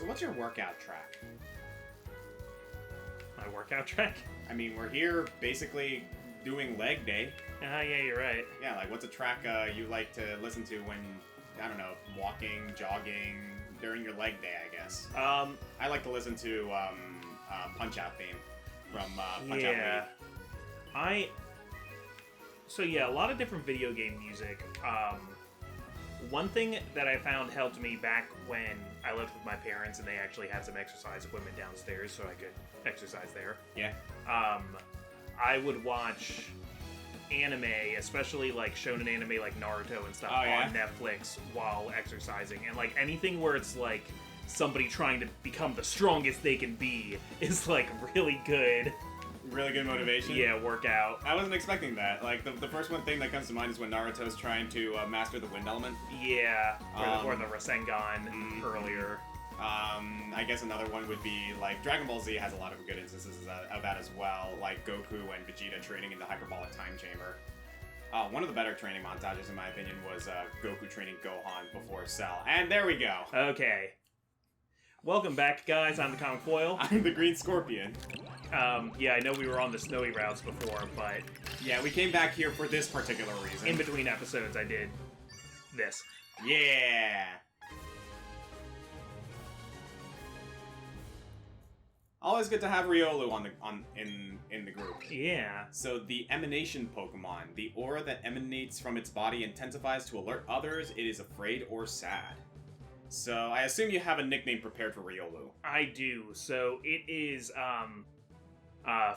So what's your workout track? My workout track? I mean, we're here basically doing leg day. Yeah, you're right. Yeah, like what's a track you like to listen to when, I don't know, walking, jogging, during your leg day, I guess? I like to listen to Punch-Out theme from Punch-Out League. So yeah, a lot of different video game music. One thing that I found helped me back when I lived with my parents and they actually had some exercise equipment downstairs so I could exercise there. Yeah. I would watch anime, especially like shonen anime like Naruto and stuff on Netflix while exercising. And like anything where it's like somebody trying to become the strongest they can be is like really good. Really good motivation. Yeah, workout. I wasn't expecting that. Like, the first one thing that comes to mind is when Naruto's trying to master the wind element. Yeah, or the Rasengan earlier. I guess another one would be, like, Dragon Ball Z has a lot of good instances of that as well, like Goku and Vegeta training in the hyperbolic time chamber. One of the better training montages, in my opinion, was Goku training Gohan before Cell. And there we go. Okay. Welcome back, guys. I'm the Comic Foil. I'm the Green Scorpion. Yeah, I know we were on the snowy routes before, but... Yeah, we came back here for this particular reason. In between episodes, I did this. Yeah! Always good to have Riolu in the group. Yeah. So the Emanation Pokemon. The aura that emanates from its body intensifies to alert others it is afraid or sad. So I assume you have a nickname prepared for Riolu. I do. So it is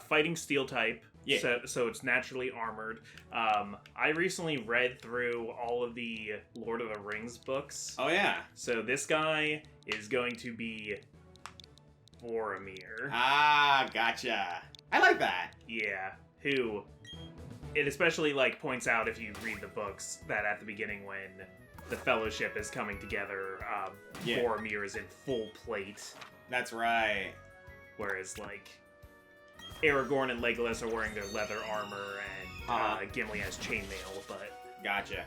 fighting steel type. Yeah. So it's naturally armored. I recently read through all of the Lord of the Rings books. Oh yeah. So this guy is going to be Boromir. Ah, gotcha. I like that. Yeah. Who it especially like points out if you read the books that at the beginning when the Fellowship is coming together, Boromir is in full plate. That's right. Whereas, like, Aragorn and Legolas are wearing their leather armor, and Gimli has chainmail, but... Gotcha.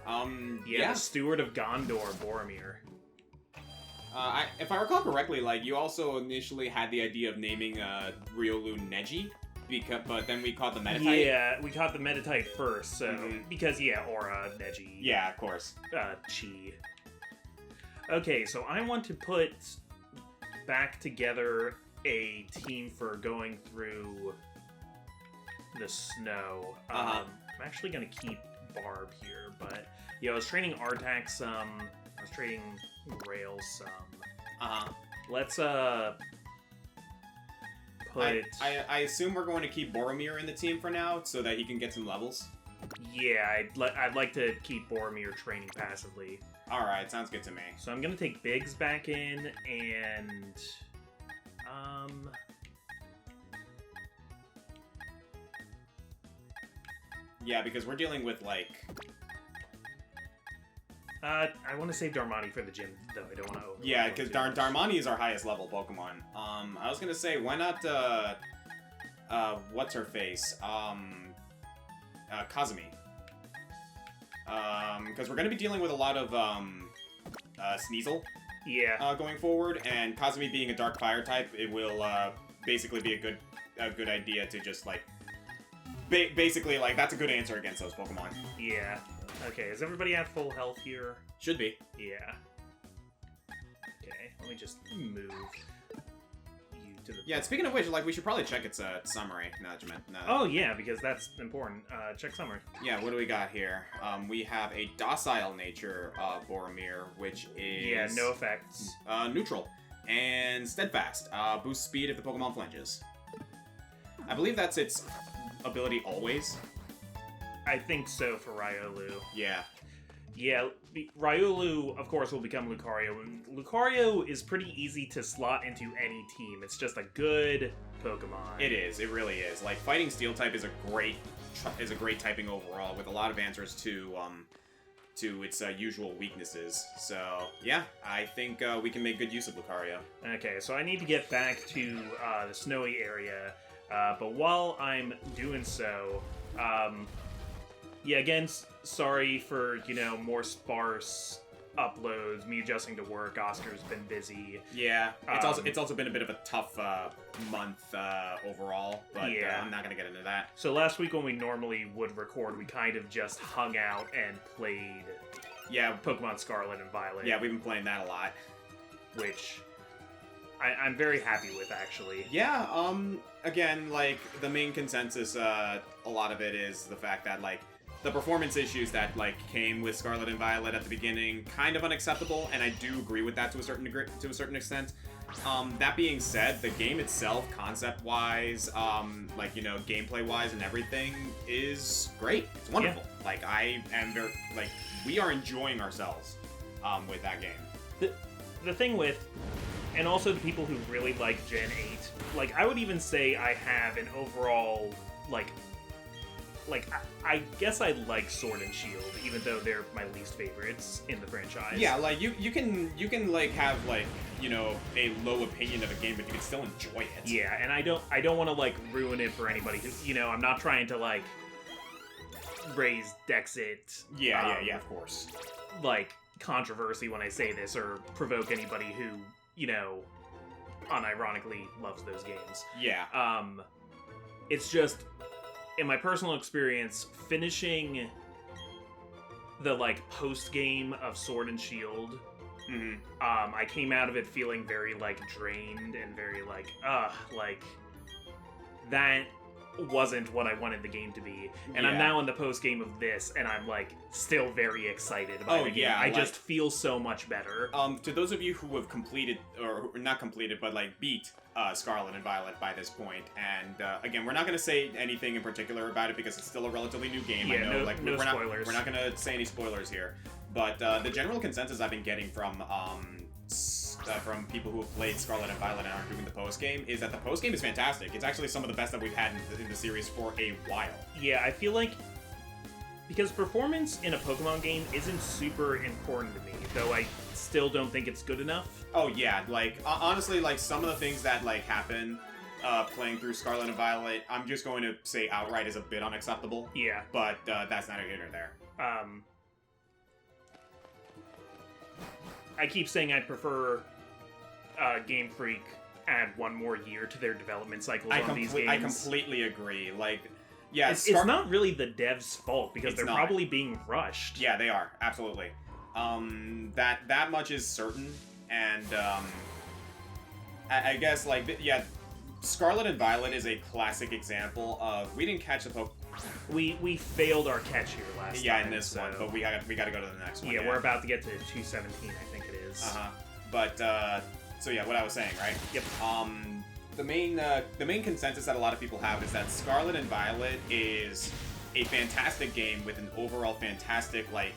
The Steward of Gondor, Boromir. If I recall correctly, like, you also initially had the idea of naming Riolu Neji, but then we caught the Metatite. Yeah, we caught the Metatite first, so... Because, Aura, Neji... Yeah, of course. Chi. Okay, so I want to put back together a team for going through the snow. I'm actually going to keep Barb here, but... I was training Artax some... I was trading Rails some. Let's, put... I assume we're going to keep Boromir in the team for now, so that he can get some levels? Yeah, I'd like to keep Boromir training passively. Alright, sounds good to me. So I'm gonna take Biggs back in, and... Yeah, because we're dealing with, like... I want to save Darmani for the gym, though. I don't want to overload. Yeah, because Darmani is our highest level Pokemon. I was gonna say, why not, what's-her-face? Kazumi. Because we're gonna be dealing with a lot of, Sneasel. Yeah. Going forward, and Kazumi being a Dark Fire type, it will, basically be a good idea to just, like... basically, like, that's a good answer against those Pokemon. Yeah. Okay, is everybody at full health here? Should be. Yeah. Okay, let me just move you to the... Yeah, speaking of which, like, we should probably check its summary. Oh, yeah, because that's important. Check summary. Yeah, what do we got here? We have a docile nature Boromir, which is... Yeah, no effects. Neutral. And steadfast. Boosts speed if the Pokemon flinches. I believe that's its ability always. I think so for Riolu. Yeah. Yeah, Riolu, of course, will become Lucario. And Lucario is pretty easy to slot into any team. It's just a good Pokemon. It is. It really is. Like, Fighting Steel type is a great typing overall, with a lot of answers to its usual weaknesses. So, yeah, I think we can make good use of Lucario. Okay, so I need to get back to the snowy area. But while I'm doing so, yeah, again, sorry for, more sparse uploads, me adjusting to work. Oscar's been busy. Yeah, it's also been a bit of a tough month overall, but Yeah. I'm not gonna get into that. So last week when we normally would record, we kind of just hung out and played Yeah, Pokemon Scarlet and Violet. yeah, we've been playing that a lot. Which I'm very happy with, actually. Yeah, again, like, the main consensus, a lot of it is the fact that, like, the performance issues that, like, came with Scarlet and Violet at the beginning, kind of unacceptable, and I do agree with that to a certain degree, to a certain extent. That being said, the game itself, concept-wise, like, you know, gameplay-wise and everything, is great. It's wonderful. Yeah. Like, I am very, like, we are enjoying ourselves, with that game. The thing with, and also the people who really like Gen 8, like, I would even say I have an overall, I guess I like Sword and Shield, even though they're my least favorites in the franchise. Yeah, like, you can like have, like, you know, a low opinion of a game, but you can still enjoy it. Yeah, and I don't want to, like, ruin it for anybody who, you know, I'm not trying to, like, raise Dexit. Yeah, of course. Like, controversy when I say this, or provoke anybody who, you know, unironically loves those games. Yeah. It's just, in my personal experience, finishing the, like, post-game of Sword and Shield, I came out of it feeling very, like, drained and very, like, that wasn't what I wanted the game to be. And I'm now in the post-game of this, and I'm, like, still very excited about the game. Yeah, I like, just feel so much better. To those of you who have completed, or not completed, but, like, beat Scarlet and Violet by this point, and again, we're not going to say anything in particular about it because it's still a relatively new game. Yeah, I know, no we're spoilers. We're not going to say any spoilers here, but the general consensus I've been getting from people who have played Scarlet and Violet and aren't doing the post game is that the post game is fantastic. It's actually some of the best that we've had in the series for a while. Yeah, I feel like, because performance in a Pokemon game isn't super important to me, though I still don't think it's good enough. Oh yeah, like, honestly, like, some of the things that, like, happen playing through Scarlet and Violet, I'm just going to say outright is a bit unacceptable. Yeah. But that's neither here nor there. I keep saying I'd prefer Game Freak add one more year to their development cycles on these games. I completely agree. Like, yeah, it's not really the devs' fault because they're probably being rushed. Yeah, they are, absolutely. That much is certain, and I guess, like, yeah, Scarlet and Violet is a classic example of we didn't catch the Pokemon. We failed our catch here last time. Yeah, in this one, but we gotta go to the next one. Yeah, we're about to get to 217, I think it is. But so yeah, what I was saying, right? Yep. The main consensus that a lot of people have is that Scarlet and Violet is a fantastic game with an overall fantastic, like,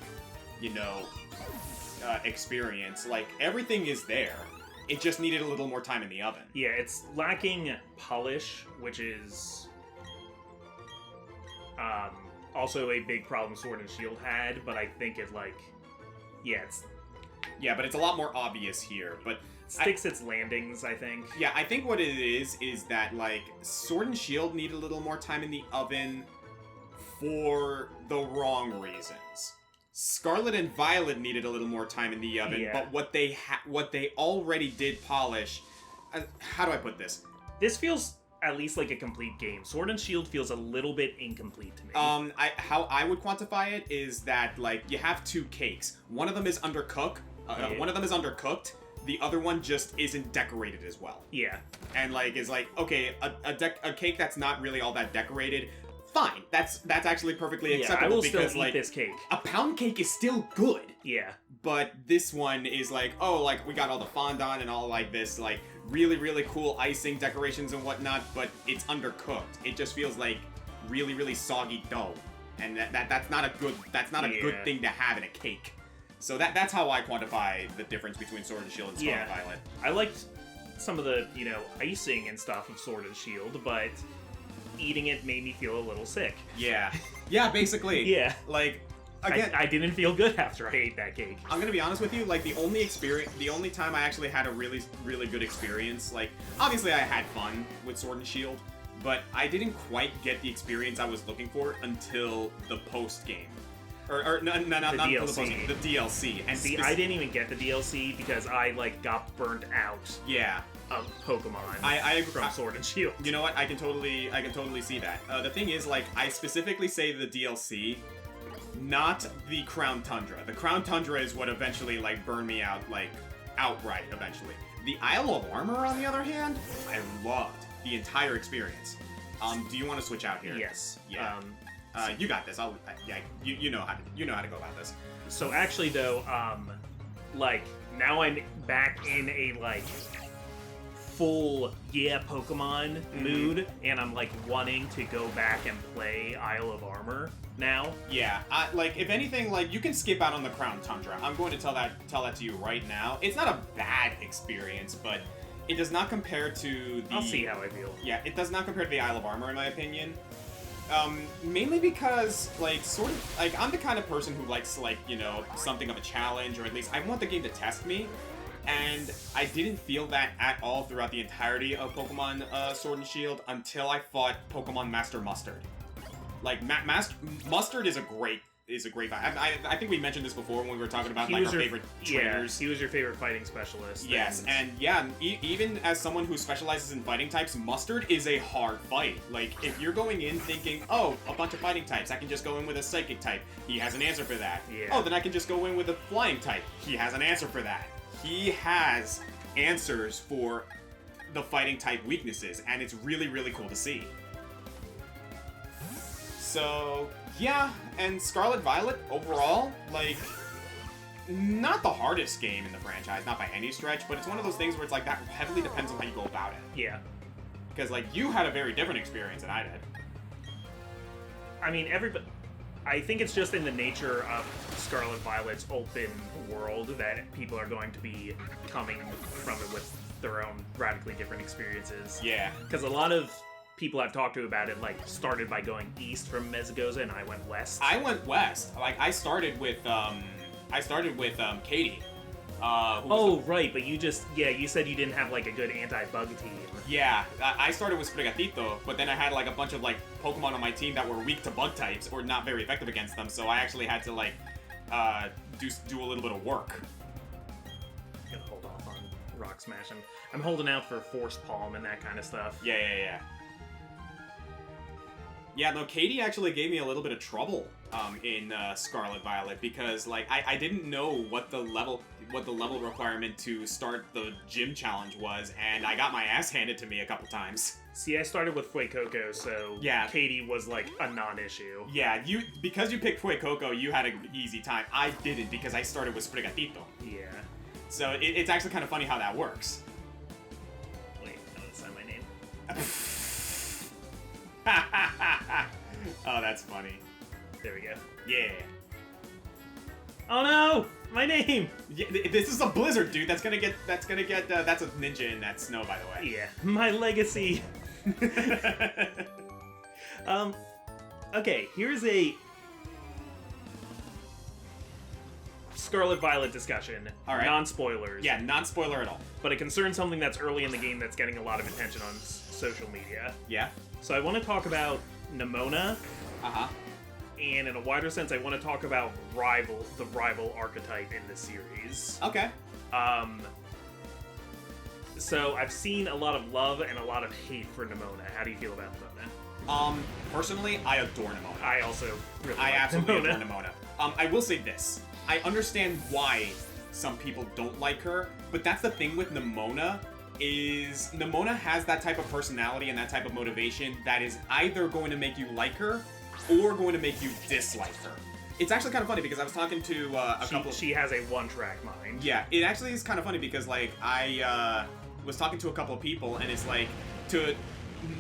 you know, experience. Like, everything is there. It just needed a little more time in the oven. Yeah, it's lacking polish, which is also a big problem Sword and Shield had, but I think it, like, yeah, but it's a lot more obvious here. But sticks its landings, I think. Yeah, I think what it is that, like, Sword and Shield need a little more time in the oven for the wrong reasons. Scarlet and Violet needed a little more time in the oven, but what they already did polish. How do I put this? This feels at least like a complete game. Sword and Shield feels a little bit incomplete to me. How I would quantify it is that, like, you have two cakes. One of them is undercooked. One of them is undercooked. The other one just isn't decorated as well. Yeah. And, like, is like, okay, a cake that's not really all that decorated, fine. That's actually perfectly acceptable. I will because, still like, eat this cake. A pound cake is still good. Yeah. But this one is like, oh, like, we got all the fondant and all, like, this, like, really, really cool icing decorations and whatnot, but it's undercooked. It just feels like really, really soggy dough. And that's not a good thing to have in a cake. So that's how I quantify the difference between Sword and Shield and Scarlet and Violet. I liked some of the, you know, icing and stuff of Sword and Shield, but eating it made me feel a little sick. Yeah. Yeah, basically. Yeah. Like, again, I didn't feel good after I ate that cake. I'm gonna be honest with you, like, the only time I actually had a really, really good experience, like, obviously I had fun with Sword and Shield, but I didn't quite get the experience I was looking for until the post-game. Or no, not the DLC. posting, the DLC. And See, I didn't even get the DLC because I like got burnt out Yeah. of Pokemon. I from Sword and Shield. You know what? I can totally see that. The thing is, like, I specifically say the DLC, not the Crown Tundra. The Crown Tundra is what eventually, like, burned me out, like, outright, eventually. The Isle of Armor, on the other hand, I loved the entire experience. Do you want to switch out here? Yes. Yeah. You got this. Yeah, you know how to go about this. So actually, though, like now I'm back in a like full Pokemon mood, and I'm like wanting to go back and play Isle of Armor now. Yeah, like if anything, like you can skip out on the Crown Tundra. I'm going to tell that to you right now. It's not a bad experience, but it does not compare to the. I'll see how I feel. Yeah, it does not compare to the Isle of Armor in my opinion. Mainly because, like, sort of, like, I'm the kind of person who likes, like, you know, something of a challenge, or at least I want the game to test me, and I didn't feel that at all throughout the entirety of Pokemon Sword and Shield until I fought Pokemon Master Mustard. Like, Mustard is a great vibe. I think we mentioned this before when we were talking about, like, our favorite trainers. Yeah, he was your favorite fighting specialist. Yes, and yeah, even as someone who specializes in fighting types, Mustard is a hard fight. Like, if you're going in thinking, oh, a bunch of fighting types, I can just go in with a psychic type, he has an answer for that. Yeah. Oh, then I can just go in with a flying type, he has an answer for that. He has answers for the fighting type weaknesses, and it's really, really cool to see. So, yeah, and Scarlet Violet, overall, like, not the hardest game in the franchise, not by any stretch, but it's one of those things where it's like, that heavily depends on how you go about it. Yeah. Because, like, you had a very different experience than I did. I mean, I think it's just in the nature of Scarlet Violet's open world that people are going to be coming from it with their own radically different experiences. Yeah. Because a lot of people I've talked to about it, like, started by going east from Mesagoza, and I went west. I went west. Like, I started with Katie. Right, but you said you didn't have, like, a good anti-bug team. Yeah, I started with Sprigatito, but then I had, like, a bunch of, like, Pokemon on my team that were weak to bug types, or not very effective against them, so I actually had to, like, do a little bit of work. I'm gonna hold off on Rock Smash. I'm holding out for Force Palm and that kind of stuff. Yeah. Yeah, no, Katie actually gave me a little bit of trouble in Scarlet Violet because, like, I didn't know what the level requirement to start the gym challenge was, and I got my ass handed to me a couple times. See, I started with Fuecoco, so yeah, Katie was like a non-issue. Yeah, because you picked Fuecoco, you had an easy time. I didn't because I started with Sprigatito. Yeah. So it's actually kind of funny how that works. Wait, no, that's not my name. Oh, that's funny. There we go. Yeah. Oh no! My name! Yeah, this is a blizzard, dude. That's a ninja in that snow, by the way. Yeah. My legacy. Okay, here's a Scarlet Violet discussion. All right. Non-spoilers. Yeah, non-spoiler at all. But it concerns something that's early in the game that's getting a lot of attention on social media. Yeah. So I want to talk about Nemona. Uh-huh. And in a wider sense, I want to talk about the rival archetype in the series. Okay. So I've seen a lot of love and a lot of hate for Nemona. How do you feel about Nemona? Personally, I adore Nemona. I also really like absolutely Nemona. adore Nemona. I will say this. I understand why some people don't like her, but that's the thing with Nemona, is Nemona has that type of personality and that type of motivation that is either going to make you like her or going to make you dislike her. It's actually kind of funny because I was talking to a couple... She has a one-track mind. Yeah, it actually is kind of funny because, like, I was talking to a couple of people, and it's like,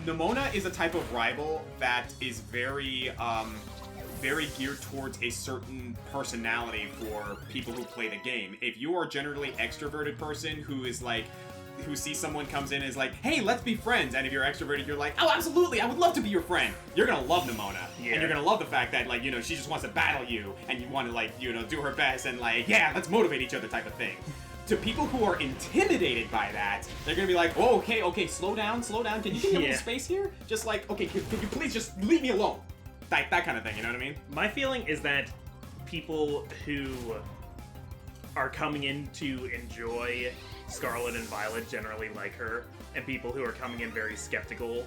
Nemona is a type of rival that is very geared towards a certain personality for people who play the game. If you are a generally extroverted person who sees someone comes in and is like, hey, let's be friends, and if you're extroverted, you're like, oh, absolutely, I would love to be your friend. You're gonna love Nemona. Yeah. And you're gonna love the fact that, like, you know, she just wants to battle you, and you want to, like, you know, do her best, and, like, yeah, let's motivate each other type of thing. To people who are intimidated by that, they're gonna be like, oh, okay, slow down, can you give me a little space here? Just like, okay, could you please just leave me alone? That kind of thing, you know what I mean? My feeling is that people who are coming in to enjoy Scarlet and Violet generally like her, and people who are coming in very skeptical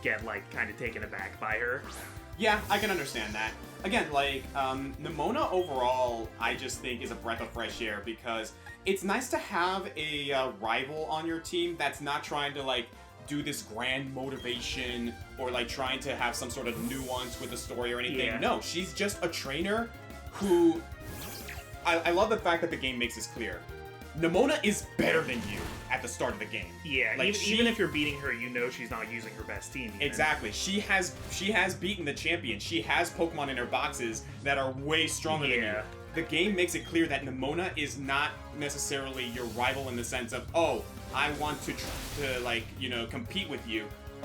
get, like, kind of taken aback by her. Yeah, I can understand that. Again, like, Nimona overall, I just think is a breath of fresh air, because it's nice to have a rival on your team that's not trying to, like, do this grand motivation or, like, trying to have some sort of nuance with the story or anything. Yeah. No, she's just a trainer who... I love the fact that the game makes this clear. Nimona is better than you at the start of the game. Yeah, like even if you're beating her, you know she's not using her best team. Even. Exactly. She has beaten the champion. She has Pokemon in her boxes that are way stronger than you. The game makes it clear that Nimona is not necessarily your rival in the sense of, oh, I want to like, you know, compete with you.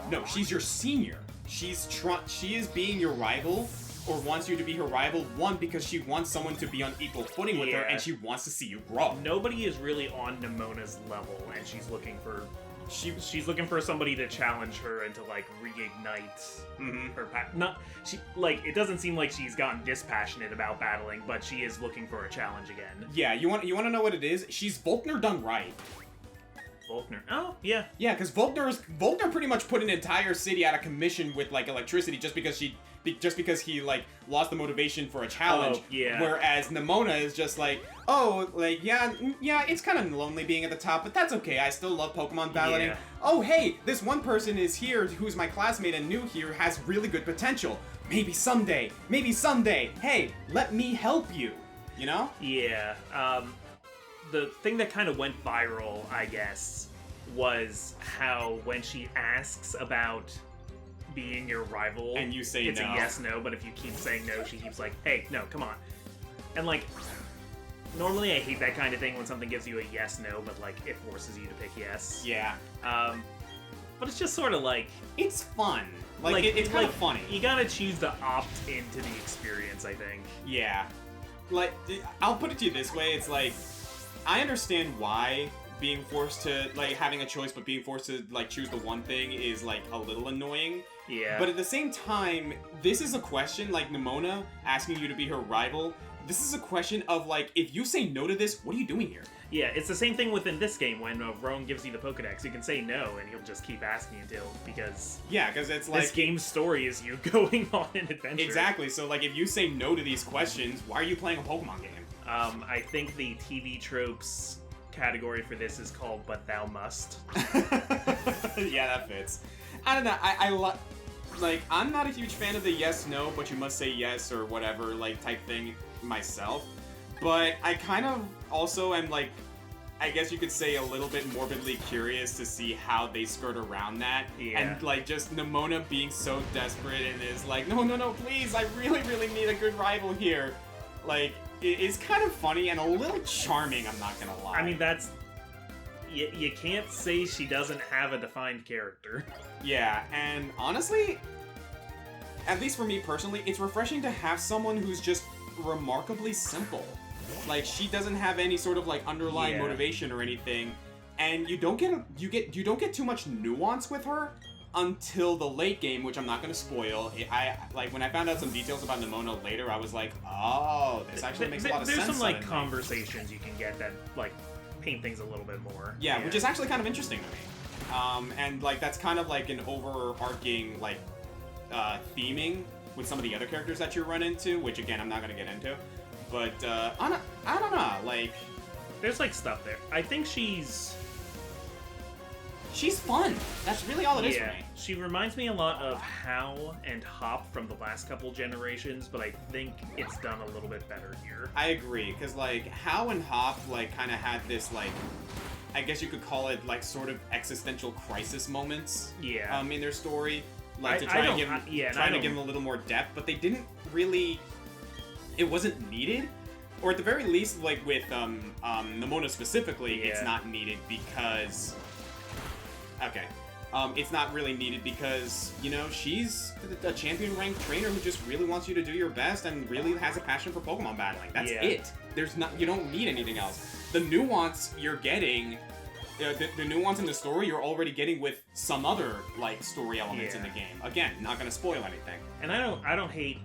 No, she's your senior. She is being your rival, or wants you to be her rival, one, because she wants someone to be on equal footing with her, and she wants to see you grow. Nobody is really on Nimona's level, and she's looking for she's looking for somebody to challenge her and to, like, reignite her like, it doesn't seem like she's gotten dispassionate about battling, but she is looking for a challenge again. Yeah, you want to know what it is? She's Volkner done right. Volkner. Oh, yeah. Yeah, because Volkner pretty much put an entire city out of commission with, like, electricity just because he, like, lost the motivation for a challenge. Oh, yeah. Whereas Nimona is just like, oh, like, yeah, it's kind of lonely being at the top, but that's okay. I still love Pokemon battling. Yeah. Oh, hey, this one person is here who's my classmate and new here, has really good potential. Maybe someday. Hey, let me help you. You know? Yeah. The thing that kind of went viral, I guess, was how when she asks about being your rival, and you say it's no. a yes/no, but if you keep saying no, she keeps like, hey, no, come on. And, like, normally I hate that kind of thing when something gives you a yes/no, but, like, it forces you to pick yes. Yeah. But it's just sort of like... It's fun. Like it's kind of funny. You gotta choose to opt into the experience, I think. Yeah. Like, I'll put it to you this way, it's like, I understand why being forced to, like, having a choice, but being forced to, like, choose the one thing is, like, a little annoying. Yeah. But at the same time, this is a question, like Nimona asking you to be her rival, this is a question of, like, if you say no to this, what are you doing here? Yeah, it's the same thing within this game when Rowan gives you the Pokedex. You can say no, and he'll just keep asking until, because... Yeah, because it's like... This game's story is you going on an adventure. Exactly, so, like, if you say no to these questions, why are you playing a Pokemon game? I think the TV tropes category for this is called But Thou Must. Yeah, that fits. I don't know, I like, I'm not a huge fan of the yes-no, but you must say yes or whatever, like, type thing myself. But I kind of also am, like, I guess you could say a little bit morbidly curious to see how they skirt around that. Yeah. And, like, just Nimona being so desperate and is like, no, please, I really need a good rival here. Like, it's kind of funny and a little charming, I'm not gonna lie. I mean, that's... You can't say she doesn't have a defined character. Yeah, and honestly, at least for me personally, it's refreshing to have someone who's just remarkably simple. Like, she doesn't have any sort of, like, underlying motivation or anything, and you don't get too much nuance with her until the late game, which I'm not gonna spoil. Like, when I found out some details about Nimona later, I was like, oh, this actually makes a lot of sense. There's some, like, conversations you can get that, like, paint things a little bit more. Yeah, which is actually kind of interesting to me. And, like, that's kind of like an overarching, like, theming with some of the other characters that you run into, which, again, I'm not gonna get into. But, I don't know, like... There's, like, stuff there. I think she's fun. That's really all it is for me. She reminds me a lot of How and Hop from the last couple generations, but I think it's done a little bit better here. I agree, because, like, How and Hop, like, kind of had this, like, I guess you could call it, like, sort of existential crisis moments. Yeah. In their story. Like, to try to give them a little more depth, but they didn't really... It wasn't needed. Or at the very least, like, with, Nimona specifically, it's not needed because... Okay. It's not really needed because, you know, she's a champion-ranked trainer who just really wants you to do your best and really has a passion for Pokemon battling. That's it. You don't need anything else. The nuance you're getting, the nuance in the story you're already getting with some other, like, story elements in the game. Again, not gonna spoil anything. And I don't hate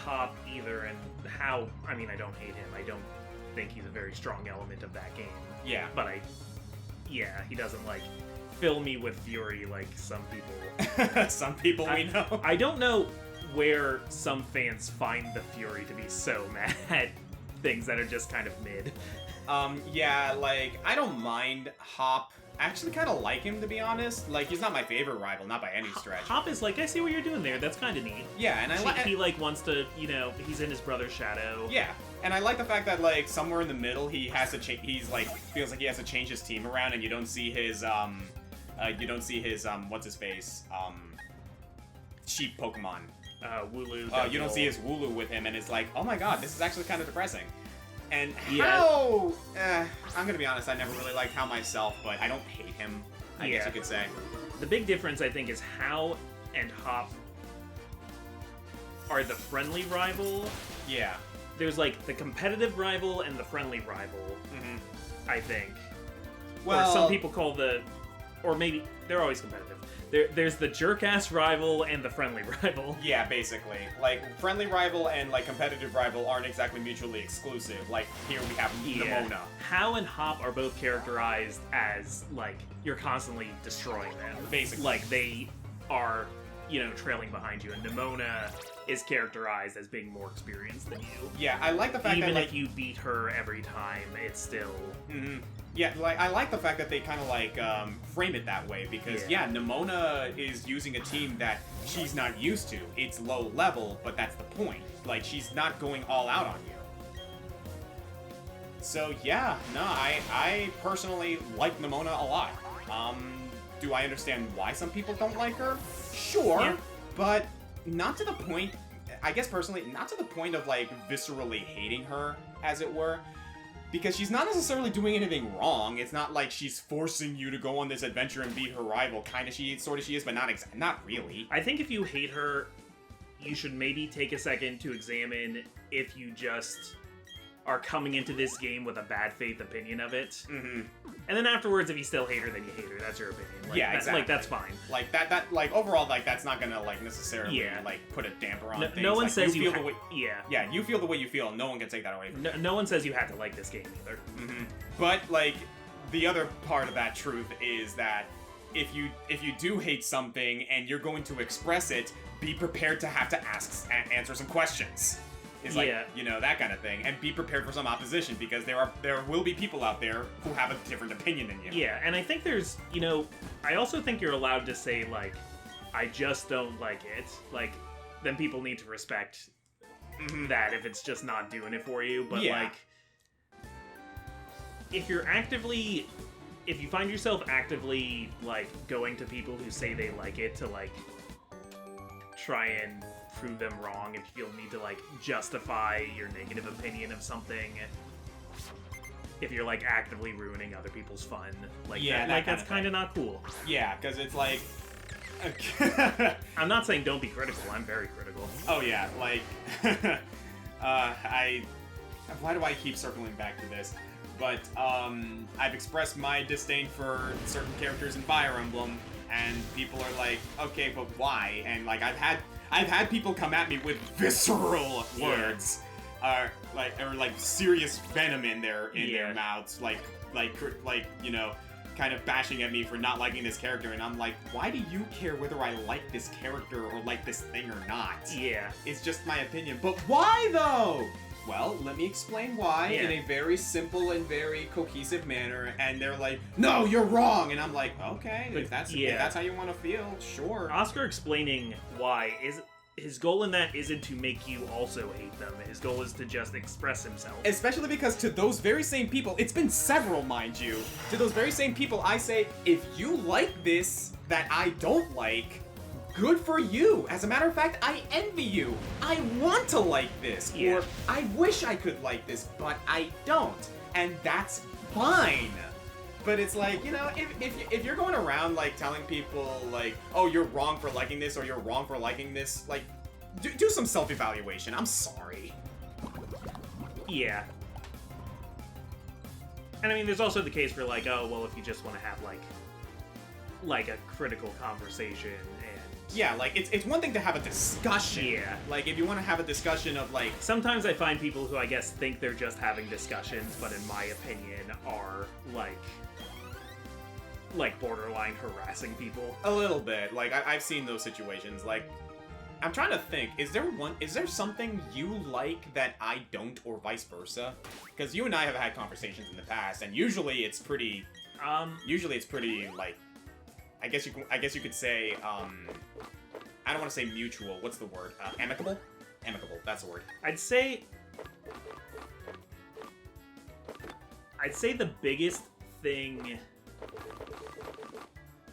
Hop either, and how, I mean, I don't hate him. I don't think he's a very strong element of that game. Yeah. But he doesn't, like, fill me with fury like some people. Some people we know. I don't know where some fans find the fury to be so mad at things that are just kind of mid. Yeah, like, I don't mind Hop. I actually kind of like him, to be honest. Like, he's not my favorite rival, not by any stretch. Hop is like, I see what you're doing there. That's kind of neat. Yeah, and he like wants to, you know, he's in his brother's shadow. Yeah, and I like the fact that like somewhere in the middle he has to he's like feels like he has to change his team around, and you don't see his what's his face sheep Pokemon. Wooloo. You don't see his Wooloo with him, and it's like, oh my god, this is actually kind of depressing. And Yeah. how... I'm gonna be honest, I never really liked How myself, but I don't hate him, I guess you could say. The big difference, I think, is How and Hop are the friendly rival. Yeah. There's, like, the competitive rival and the friendly rival, I think. Well... Or some people call or maybe, they're always competitive. There's the jerk-ass rival and the friendly rival. Yeah, basically. Like, friendly rival and, like, competitive rival aren't exactly mutually exclusive. Like, here we have Nimona. How and Hop are both characterized as, like, you're constantly destroying them. Basically. Like, they are, you know, trailing behind you, and Nimona is characterized as being more experienced than you. Yeah, I like the fact Even that, like... if you beat her every time, it's still... Yeah, like, I like the fact that they kind of, like, frame it that way, because, yeah, Nimona is using a team that she's not used to. It's low level, but that's the point. Like, she's not going all out on you. So, yeah, no, I personally like Nimona a lot. Do I understand why some people don't like her? Sure, but not to the point, I guess personally, not to the point of, like, viscerally hating her, as it were. Because she's not necessarily doing anything wrong. It's not like she's forcing you to go on this adventure and beat her rival. Kinda she is, but not really. I think if you hate her, you should maybe take a second to examine if you just are coming into this game with a bad faith opinion of it. And then afterwards, if you still hate her, then you hate her. That's your opinion. Like, yeah, exactly. Like, that's fine. Like, that like, overall, like, that's not gonna, like, necessarily, like, put a damper on things. No one like, says you feel the way... Yeah, you feel the way you feel, and no one can take that away from you. No one says you have to like this game, either. But, like, the other part of that truth is that if you do hate something and you're going to express it, be prepared to have to answer some questions. It's like, you know, that kind of thing. And be prepared for some opposition, because there will be people out there who have a different opinion than you. Yeah, and I think there's, you know, I also think you're allowed to say, like, I just don't like it. Like, then people need to respect that if it's just not doing it for you. But, like, if you find yourself actively, like, going to people who say they like it to, like, try and prove them wrong, if you need to, like, justify your negative opinion of something, if you're, like, actively ruining other people's fun, like, that's kind of not cool. Yeah, because it's like... I'm not saying don't be critical, I'm very critical. Oh yeah, like... Why do I keep circling back to this? But, I've expressed my disdain for certain characters in Fire Emblem, and people are like, okay, but why? And, like, I've had people come at me with visceral words, or like serious venom in their mouths, like you know, kind of bashing at me for not liking this character, and I'm like, why do you care whether I like this character or like this thing or not? Yeah, it's just my opinion. But why though? Well, let me explain why in a very simple and very cohesive manner. And they're like, no, you're wrong. And I'm like, okay, if that's how you want to feel, sure. Oscar explaining why is his goal in that isn't to make you also hate them. His goal is to just express himself. Especially because to those very same people, it's been several, mind you, to those very same people, I say, if you like this that I don't like, good for you. As a matter of fact, I envy you. I want to like this. Or I wish I could like this, but I don't. And that's fine. But it's like, you know, if you're going around, like, telling people, like, oh, you're wrong for liking this, or you're wrong for liking this, like, do some self-evaluation. I'm sorry. Yeah. And I mean, there's also the case for, like, oh, well, if you just want to have, like a critical conversation and Yeah, like, it's one thing to have a discussion. Yeah. Like, if you want to have a discussion of, like... Sometimes I find people who I guess think they're just having discussions, but in my opinion are, like borderline harassing people. A little bit. Like, I've seen those situations. Like, I'm trying to think, is there something you like that I don't, or vice versa? Because you and I have had conversations in the past, and usually it's pretty, like, I guess you could say, I don't want to say mutual, what's the word? Amicable? Amicable, that's the word. I'd say the biggest thing,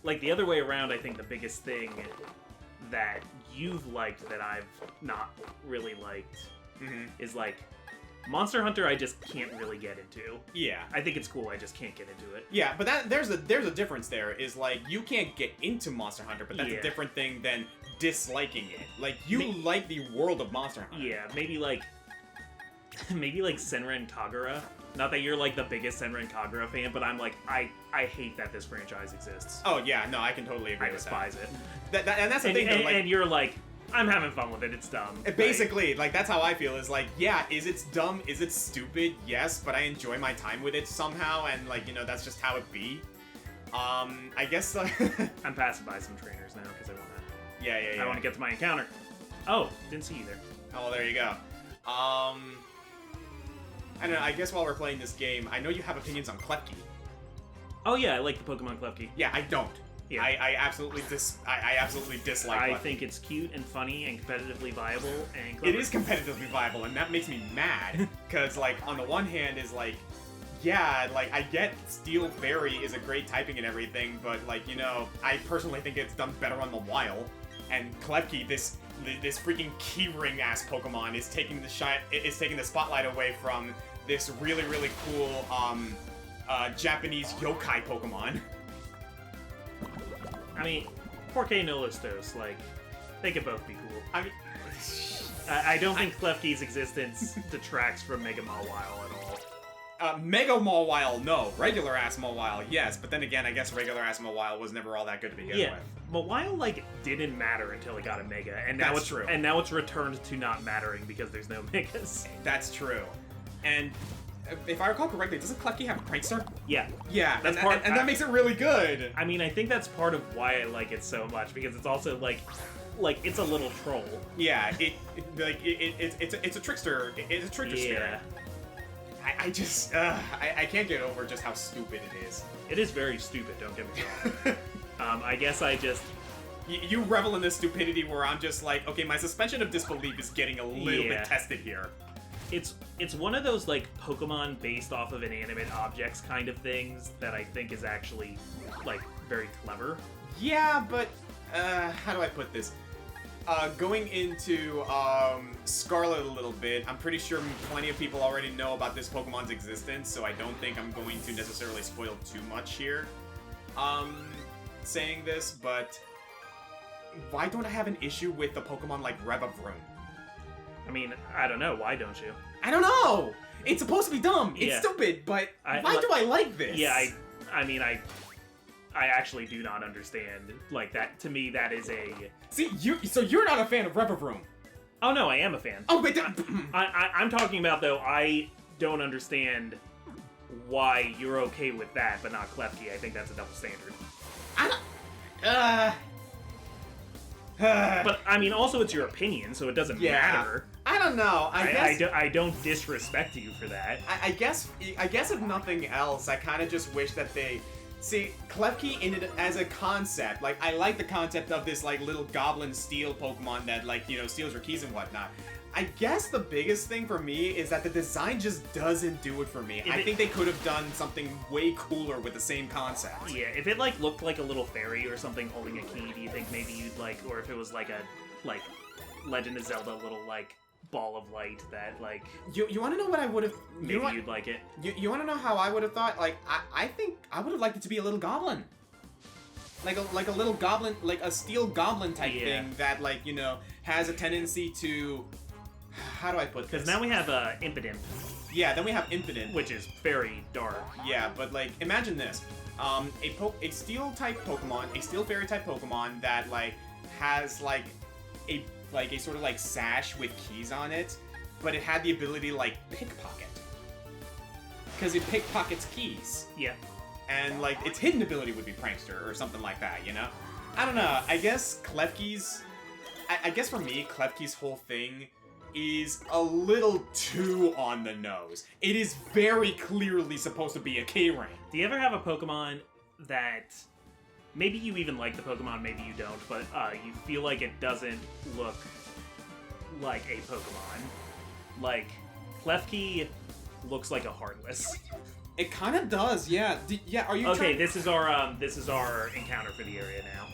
like the other way around, I think the biggest thing that you've liked that I've not really liked is like Monster Hunter I just can't really get into. Yeah. I think it's cool, I just can't get into it. Yeah, but there's a difference there, is like, you can't get into Monster Hunter, but that's a different thing than disliking it. Like, you like the world of Monster Hunter. Yeah, maybe like Senran Kagura. Not that you're like the biggest Senran Kagura fan, but I'm like, I hate that this franchise exists. Oh yeah, no, I can totally agree with that. I despise it. And that's the thing, though, like, and you're like, I'm having fun with it, it's dumb. Basically, like, that's how I feel, is like, yeah, is it dumb, is it stupid? Yes, but I enjoy my time with it somehow, and like, you know, that's just how it be. I guess, I'm passing by some trainers now, because I want to... Yeah. I want to get to my encounter. Oh, didn't see you there. Oh, there you go. I don't know, I guess while we're playing this game, I know you have opinions on Klefki. Oh yeah, I like the Pokemon Klefki. Yeah, I don't. Yeah. I absolutely dislike I Klefki. think it's cute and funny and competitively viable and clever. It is competitively viable, and that makes me mad. Because, like, on the one hand is, like, yeah, like, I get Steel Fairy is a great typing and everything, but, like, you know, I personally think it's done better on the Wild. And Klefki, this freaking keyring-ass Pokemon, is taking the spotlight away from this really, really cool, Japanese yokai Pokemon. I mean, 4K no Listos, like, they could both be cool. I mean... I don't think Klefki's existence detracts from Mega Mawile at all. Mega Mawile, no. Regular-ass Mawile, yes. But then again, I guess regular-ass Mawile was never all that good to begin with. Mawile, like, didn't matter until it got a Mega, and now That's true. And now it's returned to not mattering because there's no Megas. That's true. And if I recall correctly, doesn't Klefki have a Prankster? Yeah. Yeah, and that makes it really good. I mean, I think that's part of why I like it so much, because it's also, like it's a little troll. Yeah, it's a trickster. It's a trickster spirit. I can't get over just how stupid it is. It is very stupid, don't get me wrong. I guess I just... You revel in this stupidity where I'm just like, okay, my suspension of disbelief is getting a little bit tested here. It's one of those, like, Pokemon based off of inanimate objects kind of things that I think is actually, like, very clever. Yeah, but, how do I put this? Going into, Scarlet a little bit, I'm pretty sure plenty of people already know about this Pokemon's existence, so I don't think I'm going to necessarily spoil too much here, saying this, but why don't I have an issue with the Pokemon like Revavroom? I mean, I don't know. Why don't you? I don't know! It's supposed to be dumb. It's stupid, but why do I like this? Yeah, I mean, I actually do not understand. Like, that, to me, that is a... See, so you're not a fan of Revavroom. Oh, no, I am a fan. Oh, wait, I'm talking about, though, I don't understand why you're okay with that, but not Klefki. I think that's a double standard. But, I mean, also it's your opinion, so it doesn't matter. I don't know. I don't disrespect you for that. I guess if nothing else, I kind of just wish that they... See, Klefki in it as a concept, like, I like the concept of this, like, little goblin steel Pokemon that, like, you know, steals your keys and whatnot. I guess the biggest thing for me is that the design just doesn't do it for me. I think they could have done something way cooler with the same concept. Yeah, if it, like, looked like a little fairy or something holding a key, do you think maybe you'd, like, or if it was, like, a, like, Legend of Zelda little, like, ball of light that, like... You want to know what I would have... Maybe you'd like it. You want to know how I would have thought? Like, I think I would have liked it to be a little goblin. Like a little goblin, like a steel goblin type thing that, like, you know, has a tendency to... How do I put this? Because now we have Impidimp. Yeah, then we have Impidimp. Which is very dark. Yeah, but, like, imagine this. A steel-type Pokemon, a steel fairy-type Pokemon that, like, has like a sort of like sash with keys on it, but it had the ability to like pickpocket. Because it pickpockets keys. Yeah. And like its hidden ability would be prankster or something like that, you know? I don't know. I guess Klefki's I guess for me, Klefki's whole thing is a little too on the nose. It is very clearly supposed to be a K-rank. Do you ever have a Pokemon that maybe you even like the Pokemon, maybe you don't, but you feel like it doesn't look like a Pokemon? Like, Klefki looks like a Heartless. It kind of does, yeah. Yeah, are you Okay, trying... this is our encounter for the area now.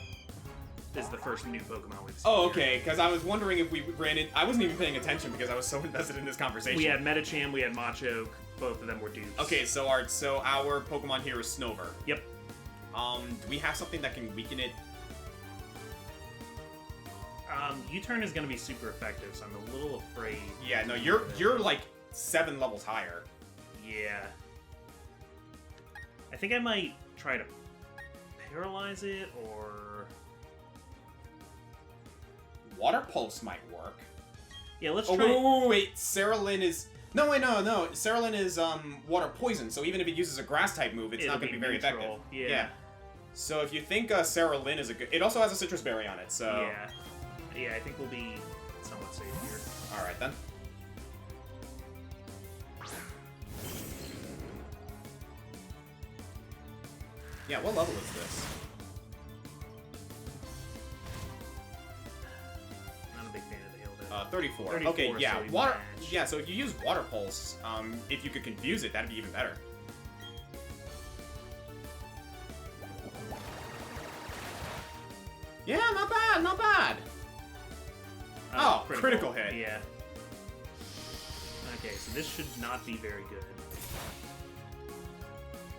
This is the first new Pokemon we've seen. Oh, okay, because I was wondering if we ran in... I wasn't even paying attention because I was so invested in this conversation. We had Medicham, we had Machoke, both of them were dupes. Okay, so our Pokemon here is Snover. Yep. Do we have something that can weaken it? U-turn is going to be super effective, so I'm a little afraid. Yeah, no, you're like 7 levels higher. Yeah. I think I might try to paralyze it, or... Water Pulse might work. Yeah, let's try... Oh, wait, Saralyn is... No, wait, no. Saralyn is, Water Poison, so even if it uses a Grass-type move, it's not going to be very effective. Yeah. So if you think Saralyn is a good... It also has a Citrus Berry on it, so... Yeah, I think we'll be somewhat safe here. Alright, then. Yeah, what level is this? Not a big fan of the hill, though. 34. 34. Okay, yeah, so water. match. Yeah, so if you use Water Pulse, if you could confuse it, that'd be even better. Yeah, not bad, not bad. Oh, critical hit. Yeah. Okay, so this should not be very good.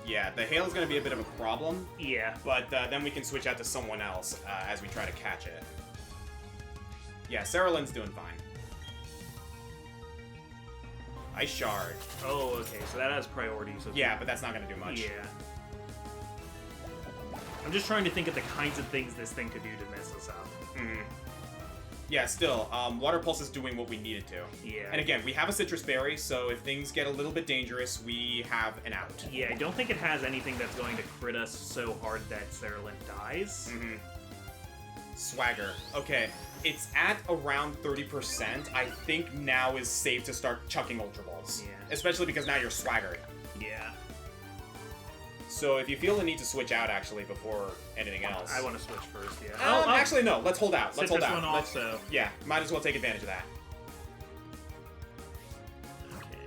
Yeah, the hail is going to be a bit of a problem. Yeah. But then we can switch out to someone else as we try to catch it. Yeah, Saralyn's doing fine. Ice Shard. Oh, okay, so that has priority. So yeah, but that's not going to do much. Yeah. I'm just trying to think of the kinds of things this thing could do to mess us up. Mm-hmm. Yeah, still, Water Pulse is doing what we need it to. Yeah. And again, we have a Citrus Berry, so if things get a little bit dangerous, we have an out. Yeah, I don't think it has anything that's going to crit us so hard that Saralyn dies. Mm-hmm. Swagger. Okay, it's at around 30%. I think now is safe to start chucking Ultra Balls. Yeah. Especially because now you're swaggered. Yeah. So if you feel the need to switch out, actually, before anything else... I want to switch first, yeah. Actually, no. Let's hold out. Let's hold out. One also. Yeah, might as well take advantage of that. Okay.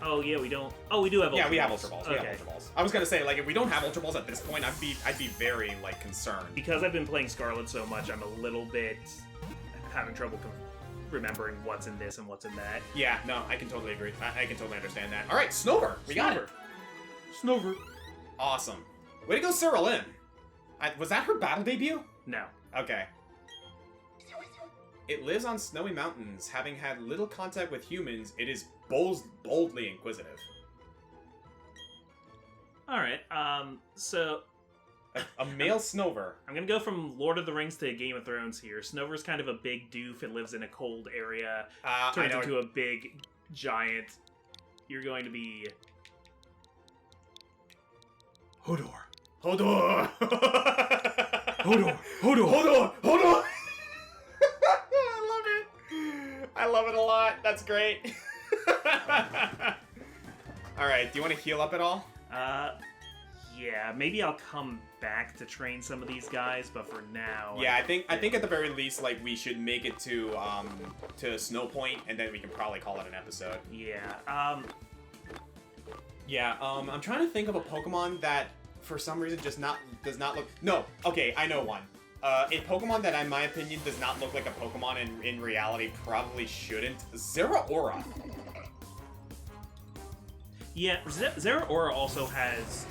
Oh, yeah, we don't... Oh, we do have Ultra Balls. Yeah, we have Ultra Balls. Okay. We have Ultra Balls. I was going to say, like, if we don't have Ultra Balls at this point, I'd be very, like, concerned. Because I've been playing Scarlet so much, I'm a little bit having trouble remembering what's in this and what's in that. Yeah, no, I can totally agree. I can totally understand that. All right, Snover. We got it. Snover. Awesome. Way to go, Saralyn. Was that her battle debut? No. Okay. It lives on snowy mountains. Having had little contact with humans, it is boldly inquisitive. Alright, so... A male Snover. I'm gonna go from Lord of the Rings to Game of Thrones here. Snover's kind of a big doof. It lives in a cold area. Turns into a big giant. You're going to be... Hodor. Hodor! Hodor! Hodor! Hodor! Hodor! I love it! I love it a lot. That's great. Alright, do you want to heal up at all? Yeah, maybe I'll come back to train some of these guys, but for now... Yeah, I think at the very least, like, we should make it to Snow Point, and then we can probably call it an episode. Yeah, Yeah, I'm trying to think of a Pokemon that, for some reason, does not look... No, okay, I know one. A Pokemon that, in my opinion, does not look like a Pokemon and in reality probably shouldn't. Zeraora. Yeah, Zeraora also has...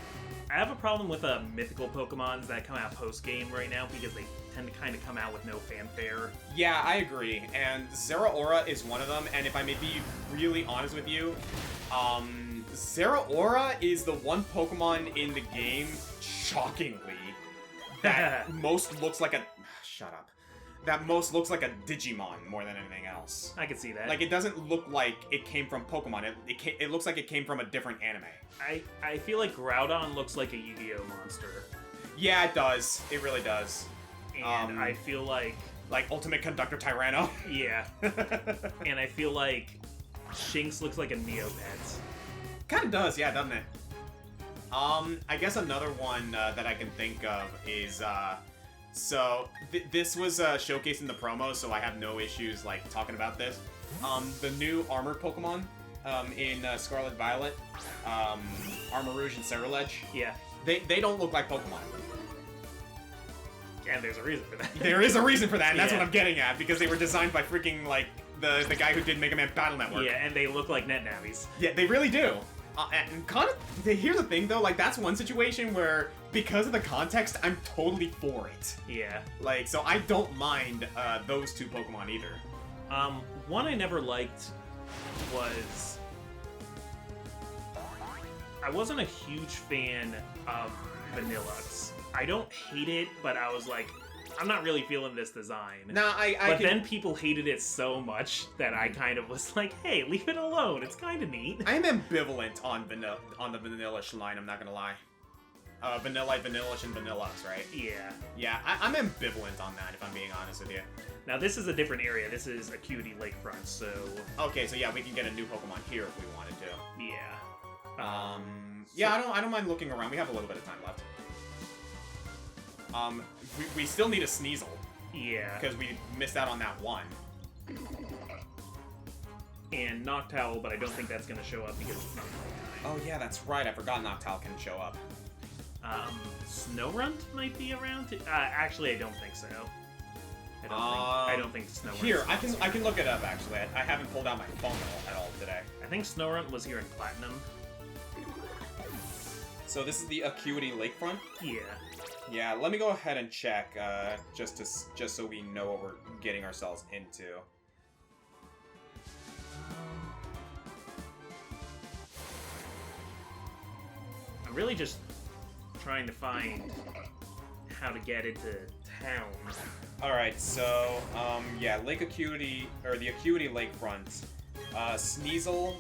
I have a problem with mythical Pokemons that come out post-game right now because they tend to kind of come out with no fanfare. Yeah, I agree, and Zeraora is one of them, and if I may be really honest with you, Zeraora is the one Pokemon in the game, shockingly, that most looks like a... Shut up. That most looks like a Digimon more than anything else. I can see that. Like, it doesn't look like it came from Pokemon. It looks like it came from a different anime. I feel like Groudon looks like a Yu-Gi-Oh monster. Yeah, it does. It really does. And I feel like... Like Ultimate Conductor Tyranno. Yeah. And I feel like Shinx looks like a Neopet. Kind of does, yeah, doesn't it? I guess another one that I can think of is, this was showcased in the promo, so I have no issues, like, talking about this. The new Armored Pokemon, in Scarlet Violet, Armarouge and Ceruledge. Yeah. They don't look like Pokemon. And there's a reason for that. There is a reason for that, and that's what I'm getting at, because they were designed by freaking, like, the guy who did Mega Man Battle Network. Yeah, and they look like NetNavis. Yeah, they really do. And kind of, here's the thing, though, like, that's one situation where, because of the context, I'm totally for it. Yeah. Like, so I don't mind those two Pokemon either. One I never liked was... I wasn't a huge fan of Vanillux. I don't hate it, but I was like, I'm not really feeling this design. Nah, But then people hated it so much that I kind of was like, hey, leave it alone. It's kind of neat. I'm ambivalent on the Vanillish line, I'm not gonna lie. Vanillite, Vanillish, and Vanillux, right? Yeah. Yeah, I'm ambivalent on that, if I'm being honest with you. Now, this is a different area. This is Acuity Lakefront, so... Okay, so yeah, we can get a new Pokemon here if we wanted to. Yeah. Yeah, I don't mind looking around. We have a little bit of time left. We still need a Sneasel. Yeah. Because we missed out on that one. And Noctowl, but I don't think that's going to show up because it's not nighttime. Oh yeah, that's right. I forgot Noctowl can show up. Snorunt might be around. Actually, I don't think so. I don't think Snorunt. Here, I can look it up. Actually, I haven't pulled out my phone at all today. I think Snorunt was here in Platinum. So this is the Acuity Lakefront. Yeah. Yeah. Let me go ahead and check, just so we know what we're getting ourselves into. I'm really just trying to find how to get into town. Alright, so, yeah, Lake Acuity, or the Acuity Lakefront, Sneasel,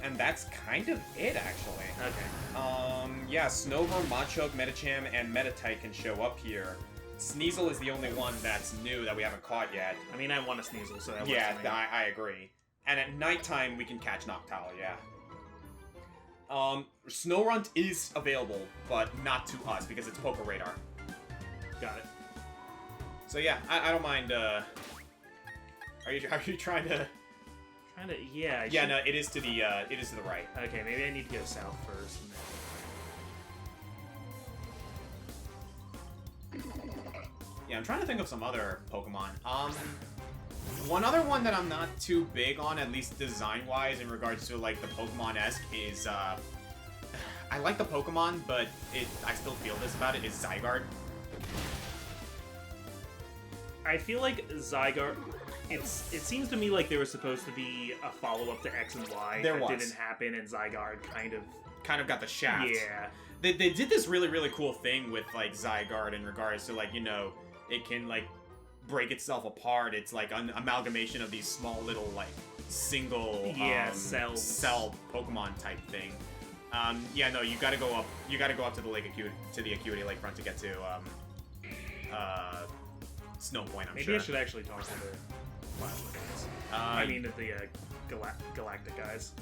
and that's kind of it, actually. Okay. Yeah, Snover, Machop, Medicham, and Meditite can show up here. Sneasel is the only one that's new that we haven't caught yet. I mean, I want a Sneasel, so that works Yeah, for me. I agree. And at nighttime, we can catch Noctowl, yeah. Snorunt is available, but not to us, because it's Poké Radar. Got it. So yeah, I don't mind, Are you trying to... Yeah. Yeah, no, it is to the right. Okay, maybe I need to go south first. And then... Yeah, I'm trying to think of some other Pokemon. One other one that I'm not too big on, at least design-wise, in regards to, like, the Pokemon-esque, is, I like the Pokemon, but I still feel this about it, is Zygarde. I feel like Zygarde... It seems to me like there was supposed to be a follow-up to X and Y that didn't happen, and Zygarde kind of got the shaft. Yeah. They did this really, really cool thing with, like, Zygarde in regards to, like, you know, it can, like, break itself apart. It's, like, an amalgamation of these small little, like, single cell Pokemon type thing. Yeah, no, you gotta go up to the Acuity Lakefront to get to, Snow Point, I'm sure. Maybe I should actually talk to the Plasma guys. I mean, the Galactic guys.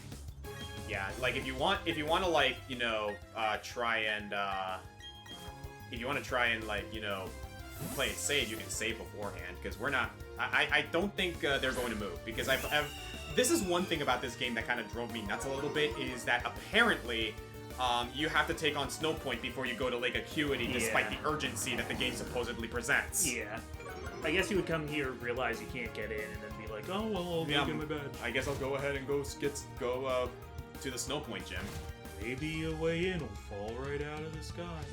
Yeah, like if you want to, like, you know, try and like, you know, play it safe, you can save beforehand, because we're not. I don't think they're going to move, because this is one thing about this game that kind of drove me nuts a little bit, is that apparently you have to take on Snow Point before you go to Lake Acuity, despite the urgency that the game supposedly presents. Yeah. I guess you would come here, realize you can't get in, and then be like, oh, well, I'll make it my bad. I guess I'll go ahead and go to the Snow Point gym. Maybe a way in will fall right out of the sky.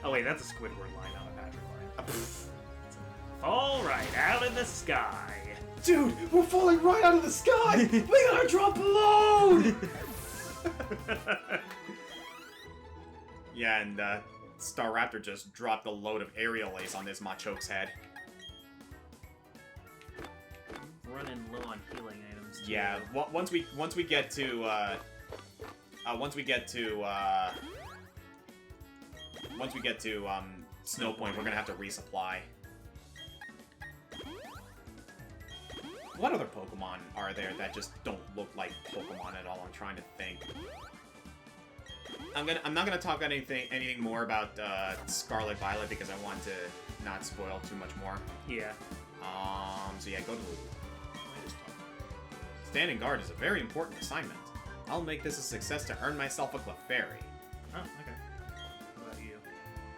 Oh, wait, that's a Squidward line, not a Patrick line. Fall right out of the sky. Dude, we're falling right out of the sky! We gotta drop a load! Yeah, and Staraptor just dropped a load of aerial ace on this Machoke's head. Running low on healing items. Too. Yeah, once we get to Snow Point, we're gonna have to resupply. What other Pokemon are there that just don't look like Pokemon at all? I'm trying to think. I'm not gonna talk anything more about Scarlet Violet because I want to not spoil too much more. Yeah. So yeah, go to Standing guard is a very important assignment. I'll make this a success to earn myself a Clefairy. Oh, okay. What about you?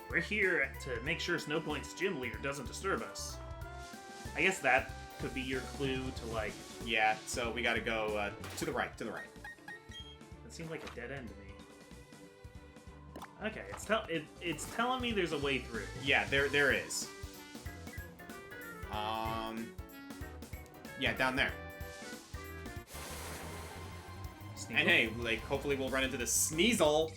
We're here to make sure Snowpoint's gym leader doesn't disturb us. I guess that could be your clue to, like... Yeah, so we gotta go to the right, That seemed like a dead end to me. Okay, it's telling me there's a way through. Yeah, there is. Yeah, down there. Sneasel? And hey, like, hopefully we'll run into the Sneasel.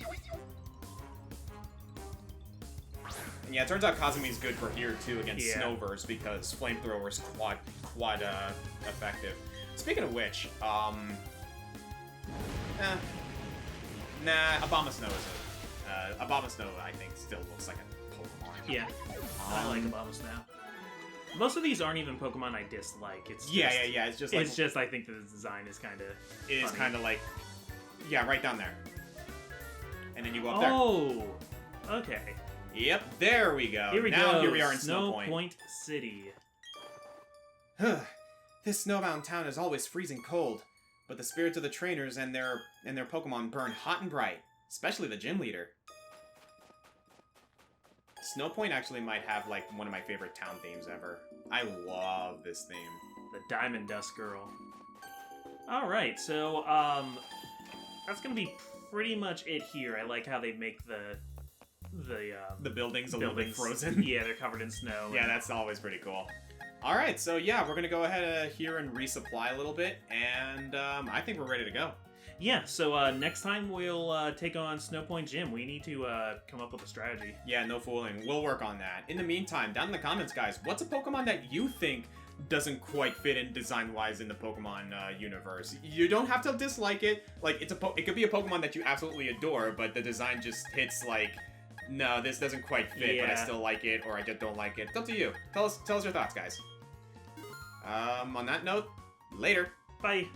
And yeah, it turns out Kazumi's good for here, too, against Snowverse, because Flamethrower's quad effective. Speaking of which, nah, Abomasnow isn't. Abomasnow, I think, still looks like a Pokemon. Yeah, I like Abomasnow. Most of these aren't even Pokemon I dislike. It's just, yeah. It's just like, I think the design is kind of. It is kind of like, yeah, right down there. And then you go up there. Oh, okay. Yep, there we go. Here we are in Snow Point City. This snowbound town is always freezing cold, but the spirits of the trainers and their Pokemon burn hot and bright, especially the gym leader. Snow Point actually might have, like, one of my favorite town themes ever. I love this theme. The Diamond Dust Girl. Alright, so, that's gonna be pretty much it here. I like how they make the buildings a little bit frozen. Yeah, they're covered in snow. Yeah, that's always pretty cool. Alright, so yeah, we're gonna go ahead here and resupply a little bit, and I think we're ready to go. Yeah, so next time we'll take on Snow Point Gym. We need to come up with a strategy. Yeah, no fooling. We'll work on that. In the meantime, down in the comments, guys, what's a Pokemon that you think doesn't quite fit in design-wise in the Pokemon universe? You don't have to dislike it. Like, it could be a Pokemon that you absolutely adore, but the design just hits like, no, this doesn't quite fit, but I still like it, or I just don't like it. It's up to you. Tell us your thoughts, guys. On that note, later. Bye.